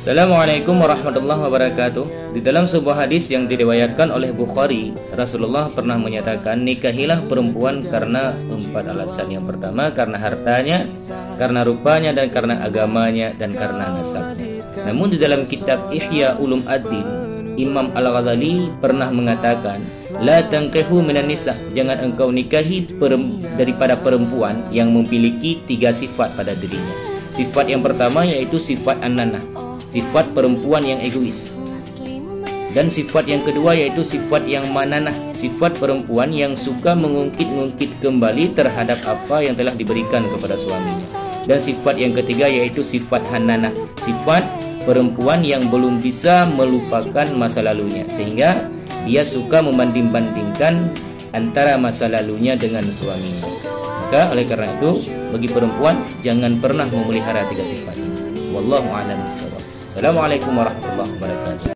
Assalamualaikum warahmatullahi wabarakatuh. Di dalam sebuah hadis yang diriwayatkan oleh Bukhari, Rasulullah pernah menyatakan, nikahilah perempuan karena 4 alasan. Yang pertama, karena hartanya, karena rupanya, dan karena agamanya, dan karena nasabnya. Namun di dalam kitab Ihya Ulum Ad-Din, Imam Al-Ghazali pernah mengatakan, la tankihu minan nisa, jangan engkau nikahi daripada perempuan yang memiliki 3 sifat pada dirinya. Sifat yang pertama yaitu sifat an-nanah, sifat perempuan yang egois. Dan sifat yang kedua yaitu sifat yang mananah, sifat perempuan yang suka mengungkit-ungkit kembali terhadap apa yang telah diberikan kepada suaminya. Dan sifat yang ketiga yaitu sifat hananah, sifat perempuan yang belum bisa melupakan masa lalunya, sehingga dia suka membanding-bandingkan antara masa lalunya dengan suaminya. Maka oleh karena itu, bagi perempuan jangan pernah memelihara 3 sifat ini. Wallahu a'lam bishawab. Assalamualaikum warahmatullahi wabarakatuh.